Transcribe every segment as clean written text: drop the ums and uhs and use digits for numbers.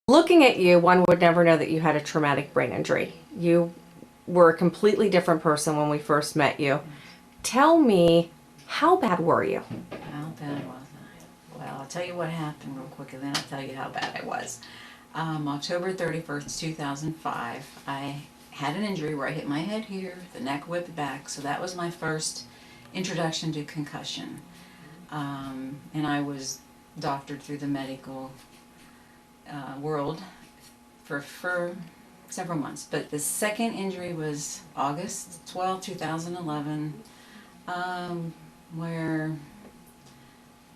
Looking at you, one would never know that you had a traumatic brain injury. You were a completely different person when we first met you. Tell me, how bad were you? How bad was I? Well, I'll tell you what happened real quick, and then I'll tell you how bad I was. October 31st, 2005, I had an injury where I hit my head here, the neck whipped back, so that was my first introduction to concussion. And I was doctored through the medical world for several months. But the second injury was August 12, 2011, where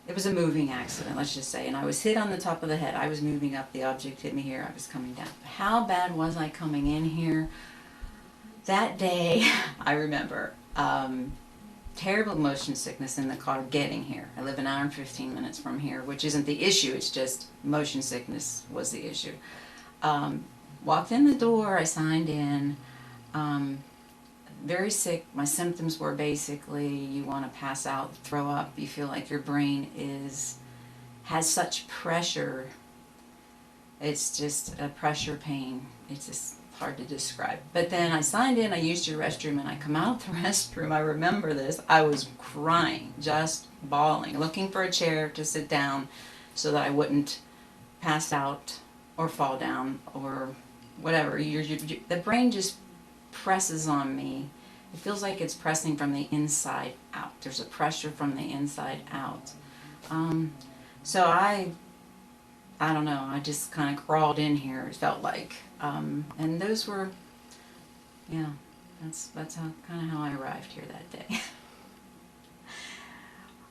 it was a moving accident, let's just say, and I was hit on the top of the head. I was moving up, the object hit me here, I was coming down. How bad was I coming in here? That day, I remember, terrible motion sickness in the car getting here. I live an hour and 15 minutes from here, which isn't the issue, it's just motion sickness was the issue. Walked in the door, I signed in, very sick. My symptoms were basically you want to pass out, throw up, you feel like your brain has such pressure. It's just a pressure pain. It's just hard to describe. But then I signed in, I used your restroom, and I come out of the restroom, I remember this, I was crying, just bawling, looking for a chair to sit down so that I wouldn't pass out or fall down or whatever. The brain just presses on me. It feels like it's pressing from the inside out. There's a pressure from the inside out. So I don't know, I just kind of crawled in here, it felt like. And those were, yeah, that's kind of how I arrived here that day.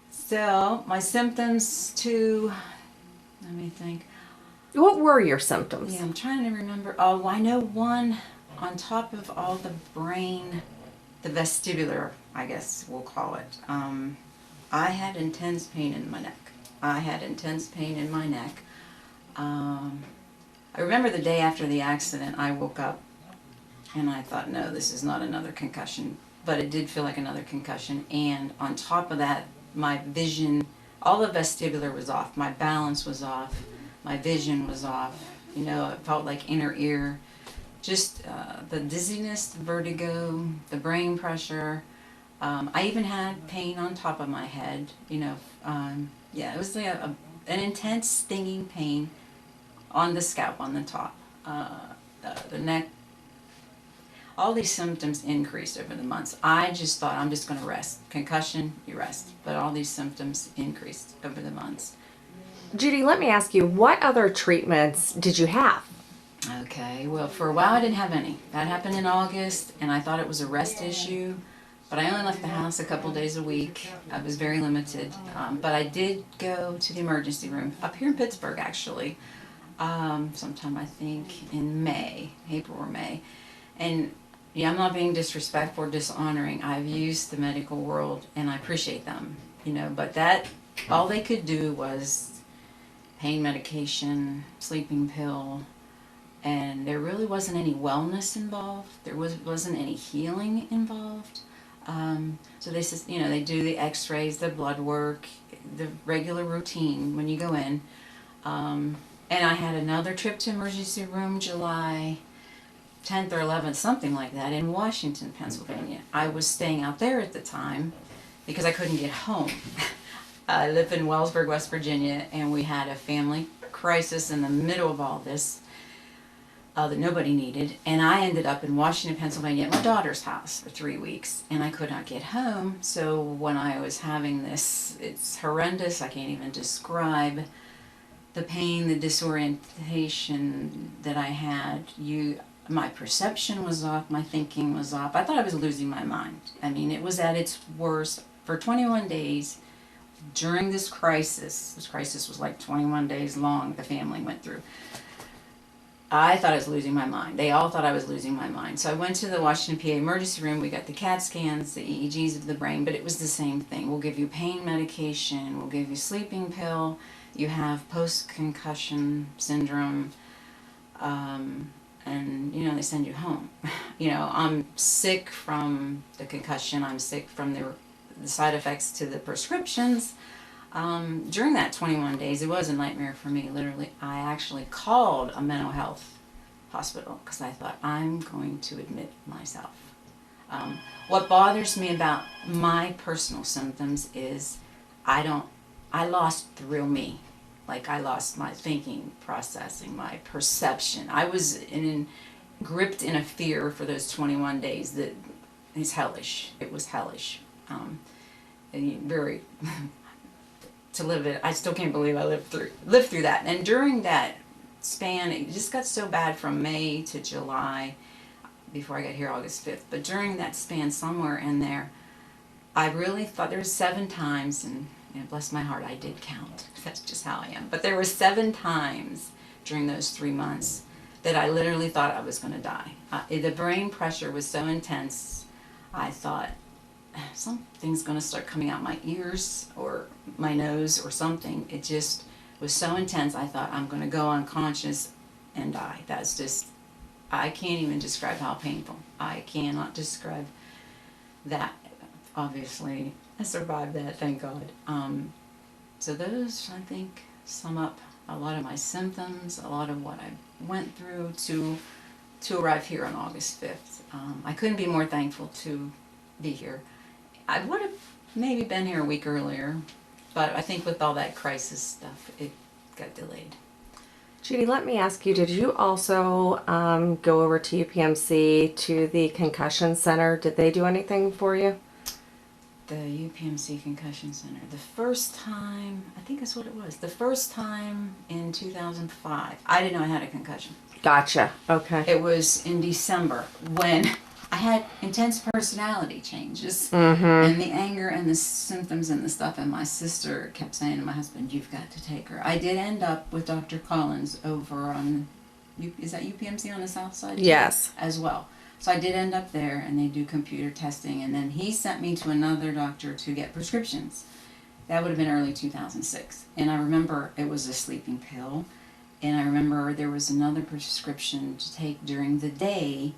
So, my symptoms too, let me think. What were your symptoms? Yeah, I'm trying to remember. Oh, I know one on top of all the brain, the vestibular, I guess we'll call it. I had intense pain in my neck. I remember the day after the accident, I woke up and I thought, no, this is not another concussion. But it did feel like another concussion. And on top of that, my vision, all the vestibular was off. My balance was off. My vision was off. You know, it felt like inner ear. Just the dizziness, the vertigo, the brain pressure. I even had pain on top of my head. You know, yeah, it was like an intense stinging pain on the scalp, on the top, the neck. All these symptoms increased over the months. I just thought, I'm just going to rest. Concussion, you rest. But all these symptoms increased over the months. Judy, let me ask you, what other treatments did you have? Okay, well, for a while I didn't have any. That happened in August, and I thought it was a rest issue. But I only left the house a couple days a week. I was very limited. But I did go to the emergency room, up here in Pittsburgh, actually. Sometime I think in April or May. And yeah, I'm not being disrespectful or dishonoring. I've used the medical world and I appreciate them, you know, but all they could do was pain medication, sleeping pill, and there really wasn't any wellness involved. There wasn't any healing involved. So they said, you know, they do the x-rays, the blood work, the regular routine when you go in. And I had another trip to emergency room July 10th or 11th, something like that, in Washington, Pennsylvania. I was staying out there at the time because I couldn't get home. I live in Wellsburg, West Virginia, and we had a family crisis in the middle of all this that nobody needed. And I ended up in Washington, Pennsylvania at my daughter's house for 3 weeks, and I could not get home. So when I was having this, it's horrendous, I can't even describe the pain, the disorientation that I had. My perception was off, my thinking was off. I thought I was losing my mind. I mean, it was at its worst. For 21 days during this crisis was like 21 days long, the family went through. I thought I was losing my mind. They all thought I was losing my mind. So I went to the Washington, PA emergency room. We got the CAT scans, the EEGs of the brain, but it was the same thing. We'll give you pain medication, we'll give you sleeping pill, you have post-concussion syndrome, and, you know, they send you home. You know, I'm sick from the concussion, I'm sick from the side effects to the prescriptions. During that 21 days, it was a nightmare for me. Literally, I actually called a mental health hospital because I thought, I'm going to admit myself. What bothers me about my personal symptoms is I lost the real me. Like, I lost my thinking, processing, my perception. I was gripped in a fear for those 21 days that is hellish. It was hellish. And very, to live it, I still can't believe I lived through that. And during that span, it just got so bad from May to July, before I got here August 5th. But during that span, somewhere in there, I really thought there were 7 times, and bless my heart, I did count. That's just how I am. But there were 7 times during those 3 months that I literally thought I was going to die. The brain pressure was so intense, I thought, something's going to start coming out my ears or my nose or something. It just was so intense, I thought, I'm going to go unconscious and die. That's just, I can't even describe how painful. I cannot describe that. Obviously, I survived that, thank God. So those, I think, sum up a lot of my symptoms, a lot of what I went through to arrive here on August 5th. I couldn't be more thankful to be here. I would have maybe been here a week earlier, but I think with all that crisis stuff, it got delayed. Judy, let me ask you, did you also go over to UPMC to the Concussion Center? Did they do anything for you? The UPMC Concussion Center. The first time, I think that's what it was, the first time in 2005, I didn't know I had a concussion. Gotcha. Okay. It was in December when I had intense personality changes, Mm-hmm. and the anger and the symptoms and the stuff, and my sister kept saying to my husband, you've got to take her. I did end up with Dr. Collins over on, is that UPMC on the south side? Yes. As well. So I did end up there, and they do computer testing, and then he sent me to another doctor to get prescriptions. That would have been early 2006. And I remember it was a sleeping pill, and I remember there was another prescription to take during the day,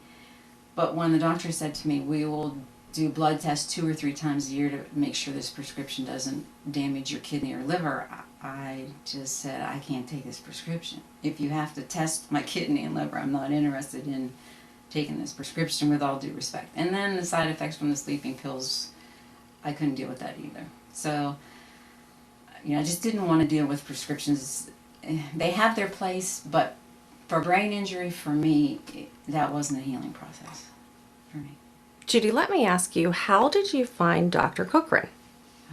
but when the doctor said to me, we will do blood tests 2 or 3 times a year to make sure this prescription doesn't damage your kidney or liver, I just said, I can't take this prescription. If you have to test my kidney and liver, I'm not interested in taking this prescription, with all due respect. And then the side effects from the sleeping pills, I couldn't deal with that either. So, I just didn't want to deal with prescriptions. They have their place, but for brain injury, for me, that wasn't a healing process for me. Judy, let me ask you, how did you find Dr. Kukurin?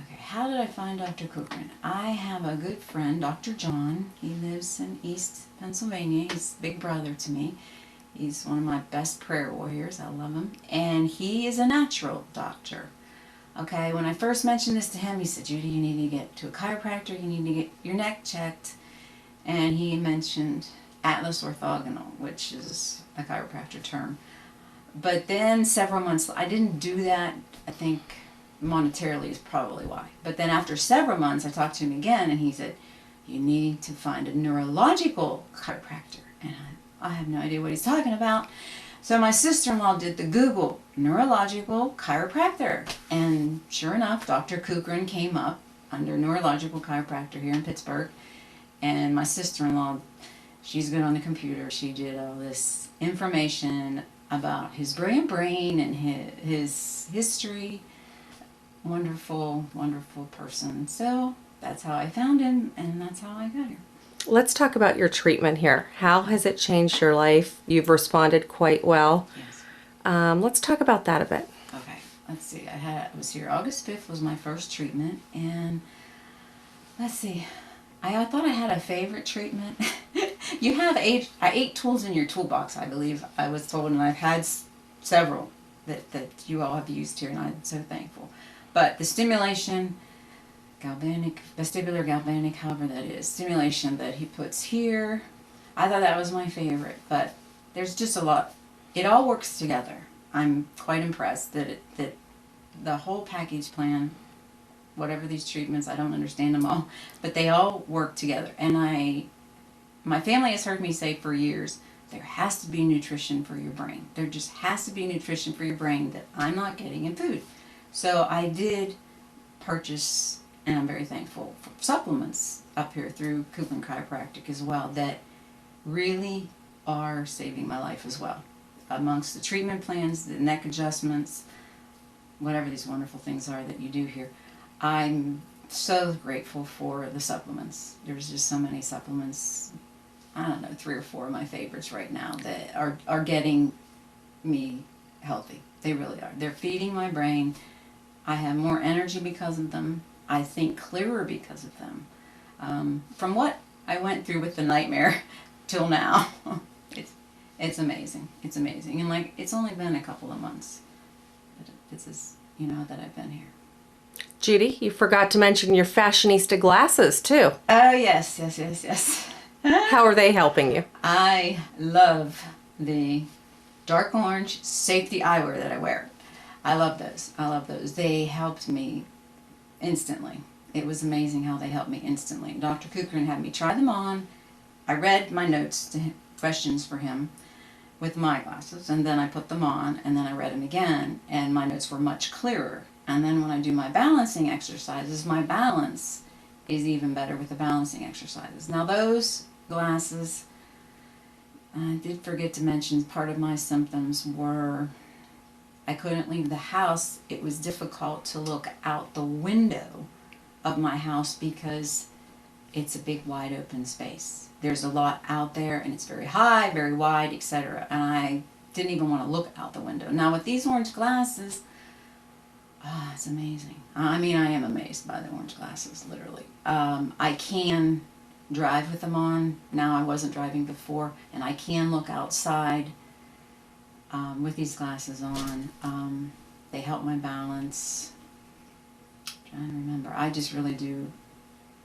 Okay, how did I find Dr. Kukurin? I have a good friend, Dr. John. He lives in East Pennsylvania. He's big brother to me. He's one of my best prayer warriors. I love him. And he is a natural doctor. Okay, when I first mentioned this to him, he said, Judy, you need to get to a chiropractor. You need to get your neck checked. And he mentioned Atlas orthogonal, which is a chiropractor term. But then several months, I didn't do that. I think monetarily is probably why. But then after several months, I talked to him again, and he said, you need to find a neurological chiropractor. And I have no idea what he's talking about. So my sister-in-law did the Google neurological chiropractor. And sure enough, Dr. Kukurin came up under neurological chiropractor here in Pittsburgh. And my sister-in-law, she's good on the computer. She did all this information about his brilliant brain and his history. Wonderful, wonderful person. So that's how I found him, and that's how I got here. Let's talk about your treatment here. How has it changed your life? You've responded quite well. Yes. Let's talk about that a bit. Okay, let's see. I was here August 5th was my first treatment, and let's see. I thought I had a favorite treatment. You have 8 tools in your toolbox, I believe I was told, and I've had several that you all have used here, and I'm so thankful. But the stimulation, galvanic, vestibular galvanic, however that is, stimulation that he puts here, I thought that was my favorite, but there's just a lot. It all works together. I'm quite impressed that the whole package plan, whatever these treatments, I don't understand them all, but they all work together. And my family has heard me say for years, there has to be nutrition for your brain. There just has to be nutrition for your brain that I'm not getting in food. So I did purchase and I'm very thankful for supplements up here through Kukurin Chiropractic as well that really are saving my life as well. Amongst the treatment plans, the neck adjustments, whatever these wonderful things are that you do here, I'm so grateful for the supplements. There's just so many supplements. I don't know, 3 or 4 of my favorites right now that are getting me healthy. They really are. They're feeding my brain. I have more energy because of them. I think clearer because of them. From what I went through with the nightmare till now, it's amazing. It's amazing. And like, it's only been a couple of months. This is, that I've been here. Judy, you forgot to mention your fashionista glasses too. Oh, yes. How are they helping you? I love the dark orange safety eyewear that I wear. I love those. They helped me instantly. It was amazing how they helped me instantly. Dr. Kukurin had me try them on. I read my notes to him, questions for him with my glasses, and then I put them on, and then I read them again, and my notes were much clearer. And then when I do my balancing exercises, my balance is even better with the balancing exercises. Now those glasses, I did forget to mention, part of my symptoms were I couldn't leave the house. It was difficult to look out the window of my house because it's a big wide open space. There's a lot out there and it's very high, very wide, etc. And I didn't even want to look out the window. Now with these orange glasses, it's amazing. I mean, I am amazed by the orange glasses, literally. I can drive with them on. Now I wasn't driving before, and I can look outside with these glasses on. They help my balance. I'm trying to remember. I just really do.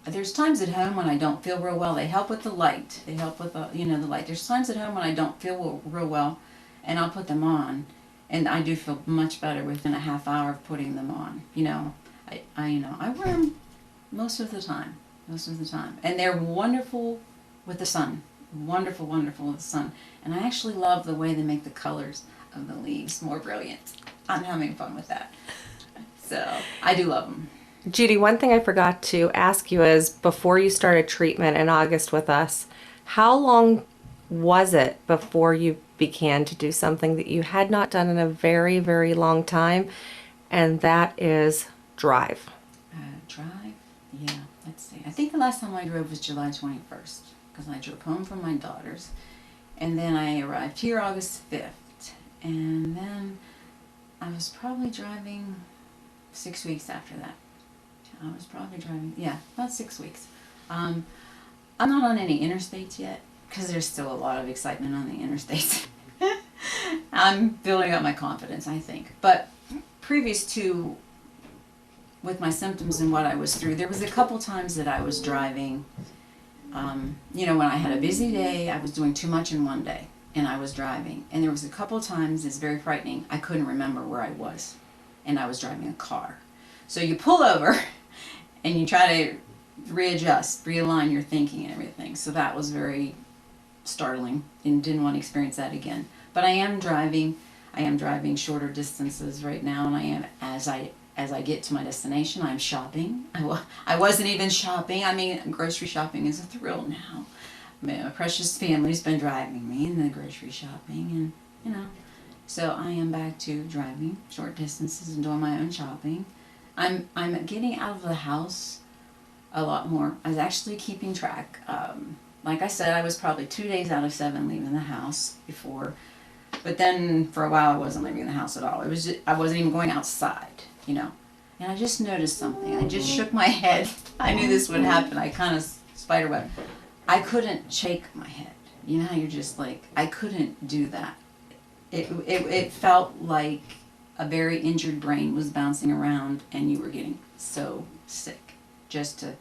There's times at home when I don't feel real well. They help with the light. They help with the light. There's times at home when I don't feel real well, and I'll put them on, and I do feel much better within a half hour of putting them on. I wear them most of the time. And they're wonderful with the sun. Wonderful with the sun. And I actually love the way they make the colors of the leaves more brilliant. I'm having fun with that. So, I do love them. Judy, one thing I forgot to ask you is, before you started treatment in August with us, how long was it before you began to do something that you had not done in a very, very long time, and that is drive? Drive? Yeah, let's see. I think the last time I drove was July 21st, because I drove home from my daughter's, and then I arrived here August 5th, and then I was probably driving 6 weeks after that. I was probably driving, about 6 weeks. I'm not on any interstates yet, because there's still a lot of excitement on the interstates. I'm building up my confidence, I think. But previous to, with my symptoms and what I was through, there was a couple times that I was driving. When I had a busy day, I was doing too much in one day, and I was driving. And there was a couple times, it's very frightening, I couldn't remember where I was, and I was driving a car. So you pull over, and you try to readjust, realign your thinking and everything. So that was very startling, and didn't want to experience that again. But I am driving shorter distances right now, and I am, as I get to my destination, I'm shopping. I wasn't even shopping. I mean, grocery shopping is a thrill now. My precious family's been driving me in the grocery shopping, and so I am back to driving short distances and doing my own shopping. I'm getting out of the house a lot more. I was actually keeping track. Like I said, I was probably 2 days out of 7 leaving the house before, but then for a while I wasn't leaving the house at all. I wasn't even going outside, And I just noticed something. I just shook my head. I knew this would happen. I kind of spiderweb. I couldn't shake my head. You know how you're just like, I couldn't do that. It felt like a very injured brain was bouncing around, and you were getting so sick just to,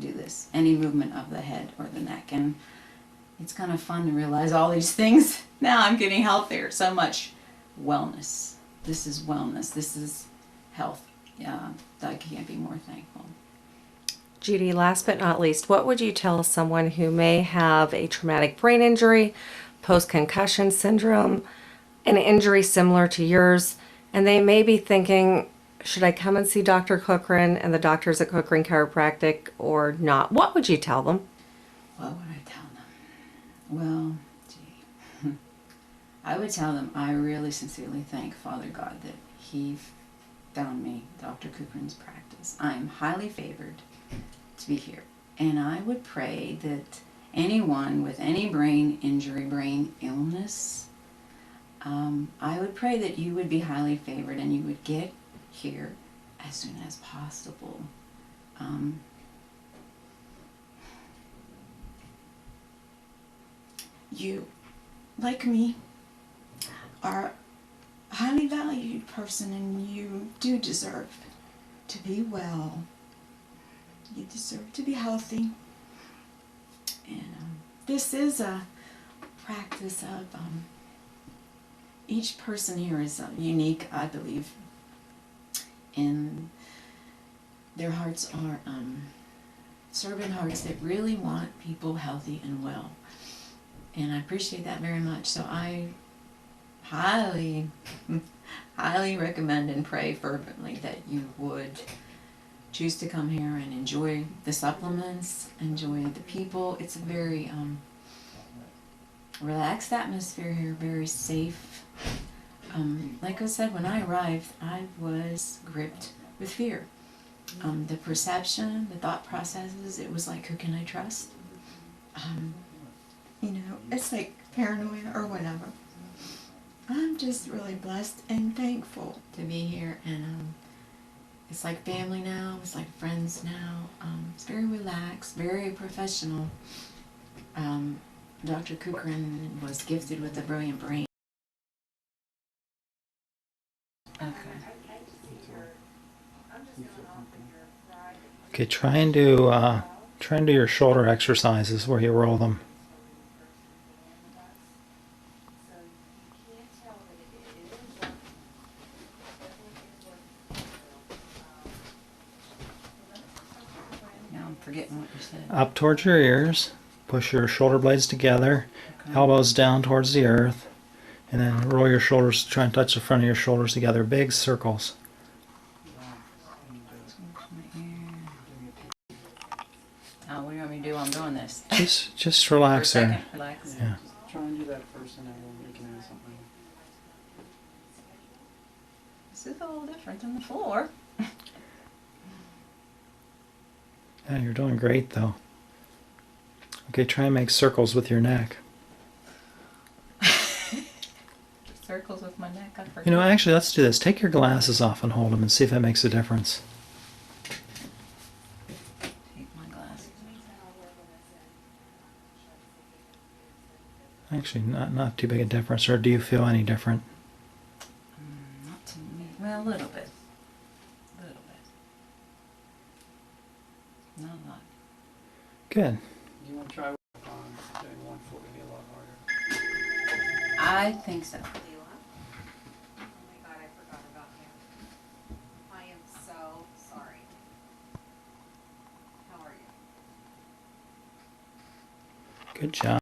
do this. Any movement of the head or the neck. And it's kind of fun to realize all these things. Now I'm getting healthier. So much wellness. This is wellness. This is health. Yeah, I can't be more thankful. Judy, last but not least, what would you tell someone who may have a traumatic brain injury, post-concussion syndrome, an injury similar to yours, and they may be thinking, should I come and see Dr. Kukurin and the doctors at Kukurin Chiropractic or not? What would you tell them? What would I tell them? Well, gee. I would tell them I really sincerely thank Father God that He found me Dr. Kukurin's practice. I am highly favored to be here. And I would pray that anyone with any brain injury, brain illness, I would pray that you would be highly favored and you would get here as soon as possible. You, like me, are a highly valued person and you do deserve to be well. You deserve to be healthy. And this is a practice of, each person here is unique, I believe. And their hearts are servant hearts that really want people healthy and well. And I appreciate that very much. So I highly, highly recommend and pray fervently that you would choose to come here and enjoy the supplements, enjoy the people. It's a very relaxed atmosphere here, very safe. Like I said, when I arrived, I was gripped with fear. The perception, the thought processes, it was like, who can I trust? It's like paranoia or whatever. I'm just really blessed and thankful to be here, and it's like family now, it's like friends now. It's very relaxed, very professional. Dr. Kukurin was gifted with a brilliant brain. Okay. Okay, try and do your shoulder exercises where you roll them. Now I'm forgetting what you said. Up towards your ears. Push your shoulder blades together. Okay. Elbows down towards the earth. And then roll your shoulders. Try and touch the front of your shoulders together. Big circles. Oh, what do you want me to do while I'm doing this? Just relax For a there. second, relax. Yeah. Try and do that first and then we can add something. This is a little different than the floor. Yeah, you're doing great though. Okay, try and make circles with your neck. Circles with my neck, I forgot. You know, actually, let's do this. Take your glasses off and hold them and see if that makes a difference. Take my glasses. Actually, not too big a difference. Or do you feel any different? Not to me. Well, a little bit. A little bit. Not a lot. Good. Do you want to try doing one foot would be a lot harder? I think so. Oh my God, I forgot about him. I am so sorry. How are you? Good job.